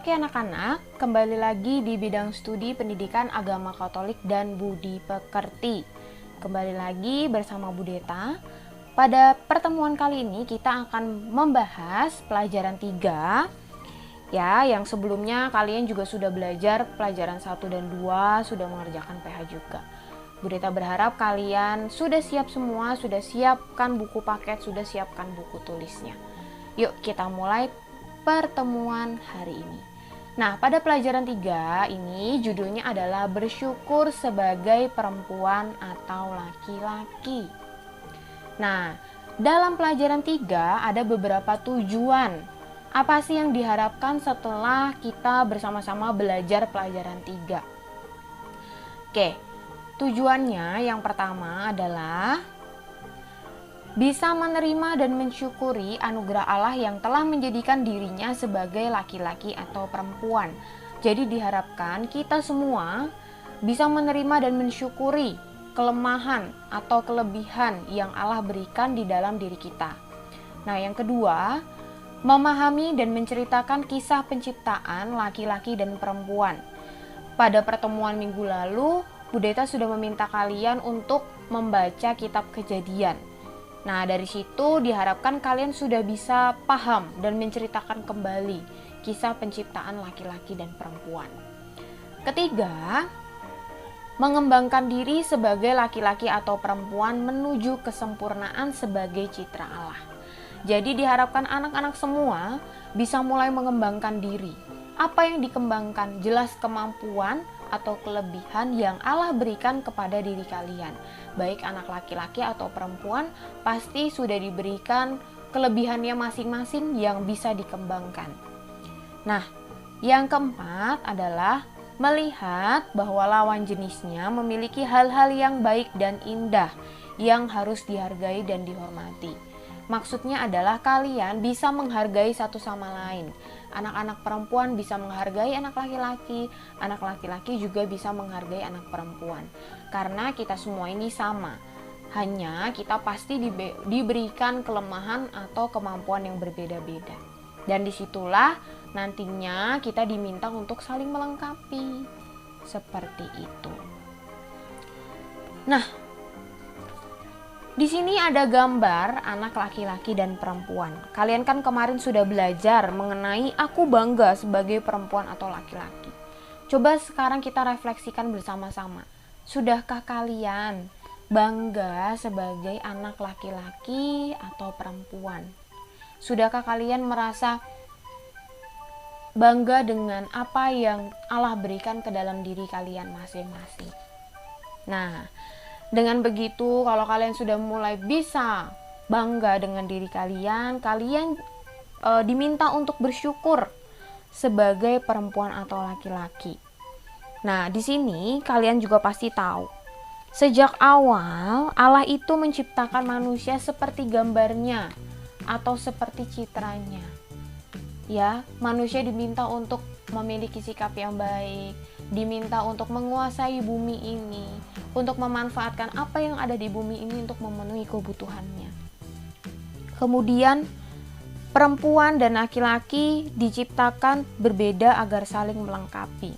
Oke anak-anak, kembali lagi di bidang studi pendidikan agama Katolik dan budi pekerti. Kembali lagi bersama Bu Deta. Pada pertemuan kali ini kita akan membahas pelajaran 3. Ya, yang sebelumnya kalian juga sudah belajar pelajaran 1 dan 2, sudah mengerjakan PH juga. Bu Deta berharap kalian sudah siap semua, sudah siapkan buku paket, sudah siapkan buku tulisnya. Yuk kita mulai pertemuan hari ini. Nah, pada pelajaran 3 ini judulnya adalah bersyukur sebagai perempuan atau laki-laki. Nah, dalam pelajaran 3 ada beberapa tujuan. Apa sih yang diharapkan setelah kita bersama-sama belajar pelajaran 3? Oke, tujuannya yang pertama adalah bisa menerima dan mensyukuri anugerah Allah yang telah menjadikan dirinya sebagai laki-laki atau perempuan. Jadi diharapkan kita semua bisa menerima dan mensyukuri kelemahan atau kelebihan yang Allah berikan di dalam diri kita. Nah, yang kedua, memahami dan menceritakan kisah penciptaan laki-laki dan perempuan. Pada pertemuan minggu lalu, Bu Deta sudah meminta kalian untuk membaca kitab Kejadian. Nah, dari situ diharapkan kalian sudah bisa paham dan menceritakan kembali kisah penciptaan laki-laki dan perempuan. Ketiga, mengembangkan diri sebagai laki-laki atau perempuan menuju kesempurnaan sebagai citra Allah. Jadi diharapkan anak-anak semua bisa mulai mengembangkan diri. Apa yang dikembangkan? Jelas kemampuan atau kelebihan yang Allah berikan kepada diri kalian. Baik anak laki-laki atau perempuan, pasti sudah diberikan kelebihannya masing-masing yang bisa dikembangkan. Nah, yang keempat adalah melihat bahwa lawan jenisnya memiliki hal-hal yang baik dan indah yang harus dihargai dan dihormati. Maksudnya adalah kalian bisa menghargai satu sama lain. Anak-anak perempuan bisa menghargai anak laki-laki juga bisa menghargai anak perempuan. Karena kita semua ini sama. Hanya kita pasti diberikan kelemahan atau kemampuan yang berbeda-beda. Dan disitulah nantinya kita diminta untuk saling melengkapi. Seperti itu. Nah, di sini ada gambar anak laki-laki dan perempuan. Kalian kan kemarin sudah belajar mengenai aku bangga sebagai perempuan atau laki-laki. Coba sekarang kita refleksikan bersama-sama. Sudahkah kalian bangga sebagai anak laki-laki atau perempuan? Sudahkah kalian merasa bangga dengan apa yang Allah berikan ke dalam diri kalian masing-masing? Nah, dengan begitu, kalau kalian sudah mulai bisa bangga dengan diri kalian, diminta untuk bersyukur sebagai perempuan atau laki-laki. Nah, di sini kalian juga pasti tahu, sejak awal Allah itu menciptakan manusia seperti gambarnya atau seperti citranya. Ya, manusia diminta untuk memiliki sikap yang baik, diminta untuk menguasai bumi ini, untuk memanfaatkan apa yang ada di bumi ini untuk memenuhi kebutuhannya. Kemudian perempuan dan laki-laki diciptakan berbeda agar saling melengkapi.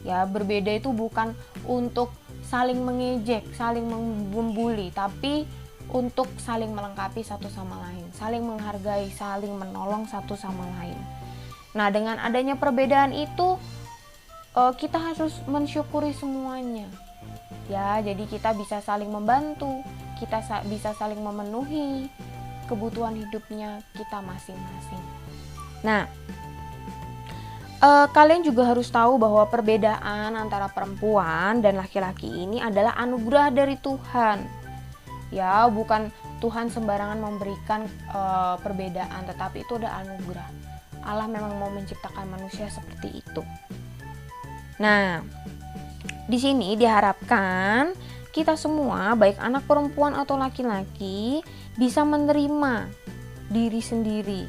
Ya, berbeda itu bukan untuk saling mengejek, saling membuli, tapi untuk saling melengkapi satu sama lain, saling menghargai, saling menolong satu sama lain. Nah, dengan adanya perbedaan itu kita harus mensyukuri semuanya. Ya, jadi kita bisa saling membantu, kita bisa saling memenuhi kebutuhan hidupnya kita masing-masing. Nah, kalian juga harus tahu bahwa perbedaan antara perempuan dan laki-laki ini adalah anugerah dari Tuhan. Ya, bukan Tuhan sembarangan memberikan perbedaan, tetapi itu adalah anugerah. Allah memang mau menciptakan manusia seperti itu. Nah, di sini diharapkan kita semua, baik anak perempuan atau laki-laki, bisa menerima diri sendiri.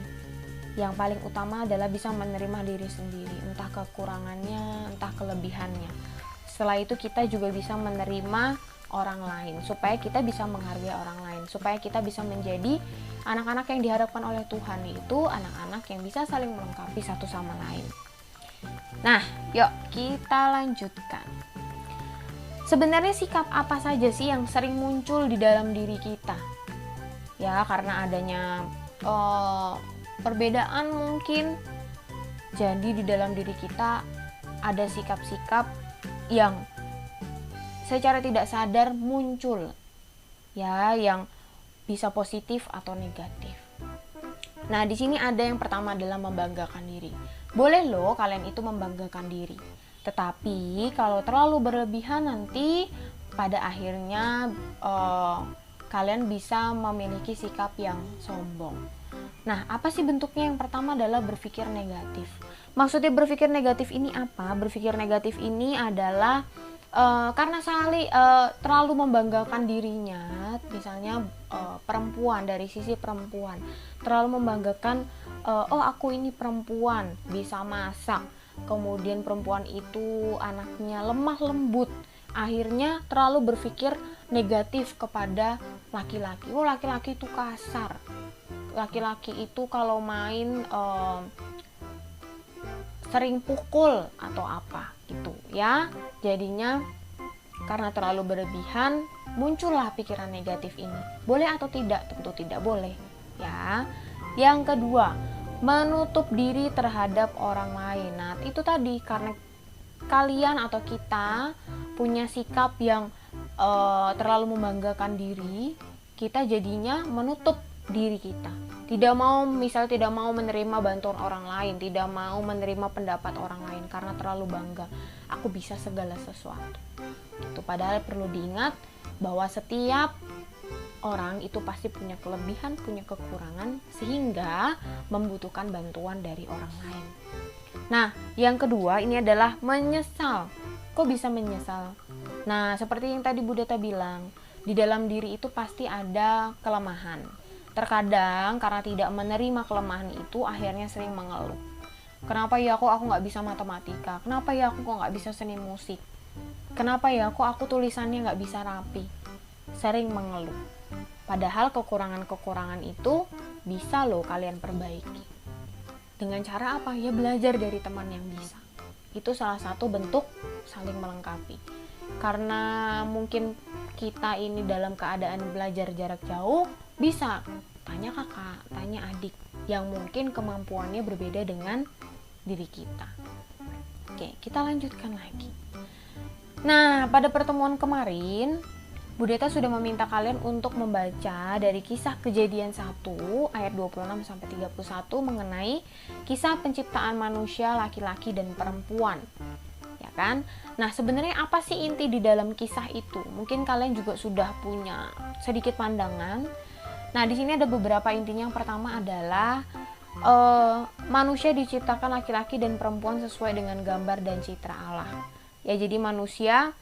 Yang paling utama adalah bisa menerima diri sendiri, entah kekurangannya, entah kelebihannya. Setelah itu kita juga bisa menerima orang lain, supaya kita bisa menghargai orang lain, supaya kita bisa menjadi anak-anak yang diharapkan oleh Tuhan, itu anak-anak yang bisa saling melengkapi satu sama lain. Nah, yuk kita lanjutkan. Sebenarnya sikap apa saja sih yang sering muncul di dalam diri kita? Ya, karena adanya perbedaan mungkin. Jadi di dalam diri kita ada sikap-sikap yang secara tidak sadar muncul. Ya, yang bisa positif atau negatif. Nah, di sini ada yang pertama adalah membanggakan diri. Boleh loh kalian itu membanggakan diri. Tetapi kalau terlalu berlebihan nanti pada akhirnya kalian bisa memiliki sikap yang sombong. Nah, apa sih bentuknya? Yang pertama adalah berpikir negatif. Maksudnya berpikir negatif ini apa? Berpikir negatif ini adalah karena terlalu membanggakan dirinya, misalnya perempuan, dari sisi perempuan terlalu membanggakan, oh aku ini perempuan bisa masak, kemudian perempuan itu anaknya lemah lembut, akhirnya terlalu berpikir negatif kepada laki-laki. Oh, laki-laki itu kasar, laki-laki itu kalau main sering pukul atau apa gitu ya. Jadinya karena terlalu berlebihan muncullah pikiran negatif ini. Boleh atau tidak? Tentu tidak boleh ya. Yang kedua, menutup diri terhadap orang lain. Nah, itu tadi karena kalian atau kita punya sikap yang terlalu membanggakan diri, kita jadinya menutup diri kita. Tidak mau menerima bantuan orang lain, tidak mau menerima pendapat orang lain karena terlalu bangga. Aku bisa segala sesuatu. Itu padahal perlu diingat bahwa setiap orang itu pasti punya kelebihan, punya kekurangan sehingga membutuhkan bantuan dari orang lain. Nah, yang kedua ini adalah menyesal. Kok bisa menyesal? Nah, seperti yang tadi Bu Deta bilang, di dalam diri itu pasti ada kelemahan. Terkadang karena tidak menerima kelemahan itu akhirnya sering mengeluh. Kenapa ya aku nggak bisa matematika? Kenapa ya aku kok nggak bisa seni musik? Kenapa ya aku tulisannya nggak bisa rapi? Sering mengeluh. Padahal kekurangan-kekurangan itu bisa loh kalian perbaiki. Dengan cara apa? Ya belajar dari teman yang bisa. Itu salah satu bentuk saling melengkapi. Karena mungkin kita ini dalam keadaan belajar jarak jauh, bisa tanya kakak, tanya adik yang mungkin kemampuannya berbeda dengan diri kita. Oke, kita lanjutkan lagi. Nah, pada pertemuan kemarin Bu Deta sudah meminta kalian untuk membaca dari kisah Kejadian 1 ayat 26 sampai 31 mengenai kisah penciptaan manusia laki-laki dan perempuan. Ya kan? Nah, sebenarnya apa sih inti di dalam kisah itu? Mungkin kalian juga sudah punya sedikit pandangan. Nah, di sini ada beberapa intinya. Yang pertama adalah manusia diciptakan laki-laki dan perempuan sesuai dengan gambar dan citra Allah. Ya, jadi manusia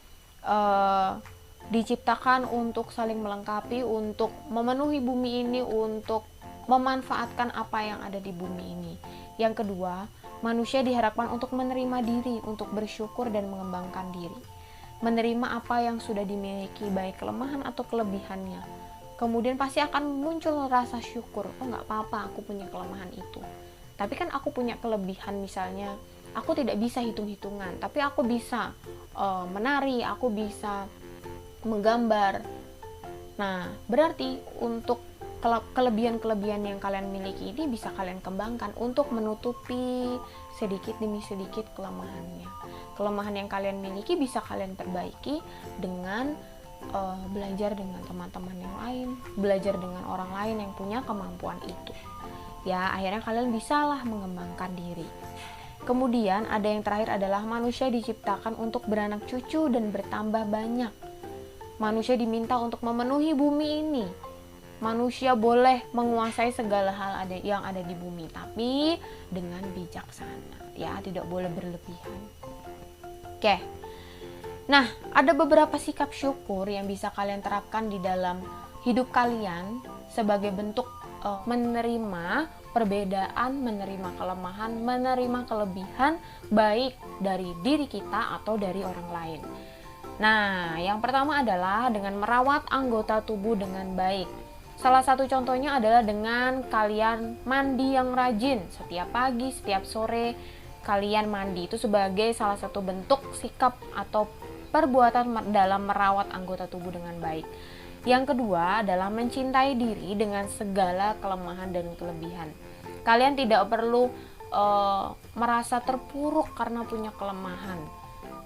diciptakan untuk saling melengkapi, untuk memenuhi bumi ini, untuk memanfaatkan apa yang ada di bumi ini. Yang kedua, manusia diharapkan untuk menerima diri, untuk bersyukur dan mengembangkan diri. Menerima apa yang sudah dimiliki, baik kelemahan atau kelebihannya. Kemudian pasti akan muncul rasa syukur. Oh, nggak apa-apa, aku punya kelemahan itu. Tapi kan aku punya kelebihan, misalnya aku tidak bisa hitung-hitungan, tapi aku bisa menari, aku bisa menggambar. Nah, berarti untuk kelebihan-kelebihan yang kalian miliki ini bisa kalian kembangkan untuk menutupi sedikit demi sedikit kelemahannya. Kelemahan yang kalian miliki bisa kalian perbaiki dengan belajar dengan teman-teman yang lain, belajar dengan orang lain yang punya kemampuan itu. Ya, akhirnya kalian bisalah mengembangkan diri. Kemudian ada yang terakhir adalah manusia diciptakan untuk beranak cucu dan bertambah banyak. Manusia diminta untuk memenuhi bumi ini. Manusia boleh menguasai segala hal yang ada di bumi, tapi dengan bijaksana. Ya, tidak boleh berlebihan. Oke. Nah, ada beberapa sikap syukur yang bisa kalian terapkan di dalam hidup kalian sebagai bentuk menerima perbedaan, menerima kelemahan, menerima kelebihan baik dari diri kita atau dari orang lain. Nah, yang pertama adalah dengan merawat anggota tubuh dengan baik. Salah satu contohnya adalah dengan kalian mandi yang rajin setiap pagi, setiap sore. kalian mandi. Itu sebagai salah satu bentuk sikap atau perbuatan dalam merawat anggota tubuh dengan baik. Yang kedua adalah mencintai diri dengan segala kelemahan dan kelebihan. Kalian tidak perlu merasa terpuruk karena punya kelemahan.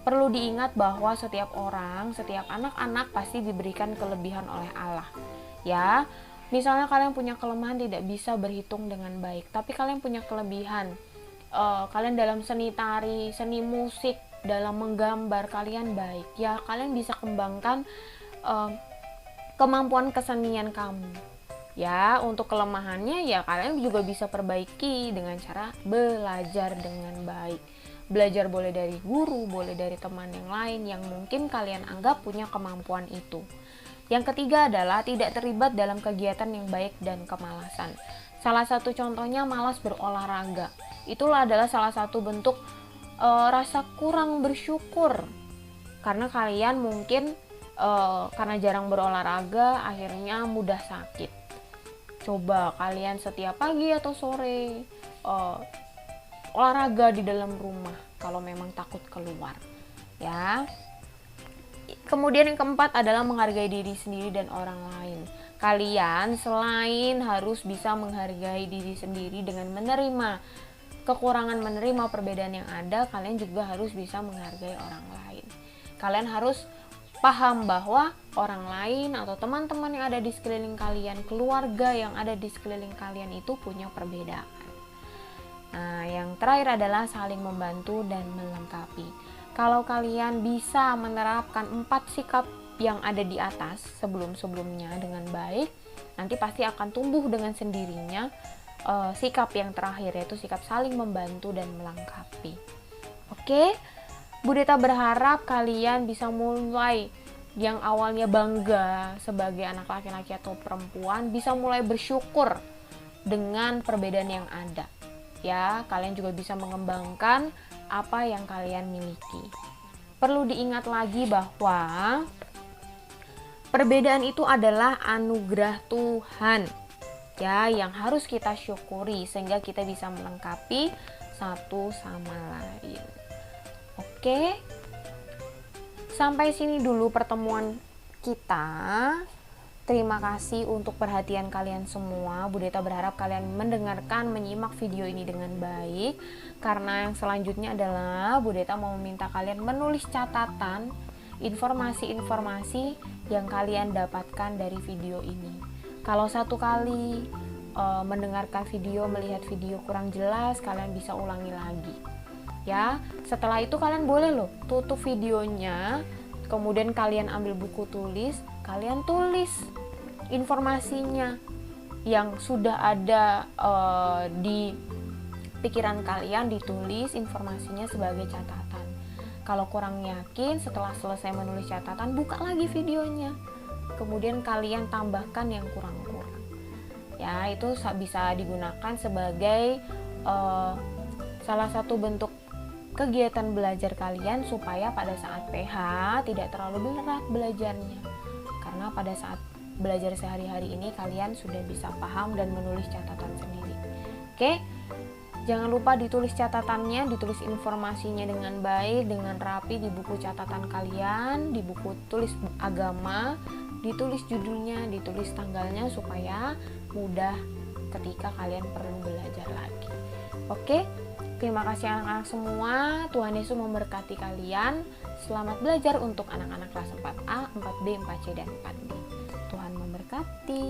Perlu diingat bahwa setiap orang, setiap anak-anak pasti diberikan kelebihan oleh Allah. Ya, misalnya kalian punya kelemahan tidak bisa berhitung dengan baik, tapi kalian punya kelebihan. Kalian dalam seni tari, seni musik, dalam menggambar kalian baik. Ya, kalian bisa kembangkan kemampuan kesenian kamu. Ya, untuk kelemahannya ya kalian juga bisa perbaiki dengan cara belajar dengan baik. Belajar boleh dari guru, boleh dari teman yang lain yang mungkin kalian anggap punya kemampuan itu. Yang ketiga adalah tidak terlibat dalam kegiatan yang baik dan kemalasan. Salah satu contohnya malas berolahraga. Itulah adalah salah satu bentuk rasa kurang bersyukur. Karena kalian mungkin karena jarang berolahraga akhirnya mudah sakit. Coba kalian setiap pagi atau sore olahraga di dalam rumah kalau memang takut keluar, ya. Kemudian yang keempat adalah menghargai diri sendiri dan orang lain. Kalian selain harus bisa menghargai diri sendiri dengan menerima kekurangan, menerima perbedaan yang ada, kalian juga harus bisa menghargai orang lain. Kalian harus paham bahwa orang lain atau teman-teman yang ada di sekeliling kalian, keluarga yang ada di sekeliling kalian itu punya perbedaan. Nah, yang terakhir adalah saling membantu dan melengkapi. Kalau kalian bisa menerapkan 4 sikap yang ada di atas sebelum-sebelumnya dengan baik, nanti pasti akan tumbuh dengan sendirinya sikap yang terakhir, yaitu sikap saling membantu dan melengkapi. Oke? Bu Deta berharap kalian bisa mulai yang awalnya bangga sebagai anak laki-laki atau perempuan, bisa mulai bersyukur dengan perbedaan yang ada. Ya, kalian juga bisa mengembangkan apa yang kalian miliki. Perlu diingat lagi bahwa perbedaan itu adalah anugerah Tuhan, ya, yang harus kita syukuri sehingga kita bisa melengkapi satu sama lain. Oke, sampai sini dulu pertemuan kita. Terima kasih untuk perhatian kalian semua. Bu Deta berharap kalian mendengarkan, menyimak video ini dengan baik. Karena yang selanjutnya adalah Bu Deta mau meminta kalian menulis catatan informasi-informasi yang kalian dapatkan dari video ini. Kalau satu kali mendengarkan video, melihat video kurang jelas, kalian bisa ulangi lagi. Ya, setelah itu kalian boleh loh tutup videonya, kemudian kalian ambil buku tulis, kalian tulis informasinya yang sudah ada di pikiran kalian, ditulis informasinya sebagai catatan. Kalau kurang yakin, setelah selesai menulis catatan, buka lagi videonya, kemudian kalian tambahkan yang kurang-kurang. Ya, itu bisa digunakan sebagai salah satu bentuk kegiatan belajar kalian supaya pada saat PH tidak terlalu berat belajarnya. Karena pada saat belajar sehari-hari ini kalian sudah bisa paham dan menulis catatan sendiri. Oke? Jangan lupa ditulis catatannya, ditulis informasinya dengan baik, dengan rapi di buku catatan kalian, di buku tulis agama, ditulis judulnya, ditulis tanggalnya supaya mudah ketika kalian perlu belajar lagi. Oke? Terima kasih anak-anak semua. Tuhan Yesus memberkati kalian. Selamat belajar untuk anak-anak kelas 4A, 4B, 4C, dan 4D. Tuhan memberkati.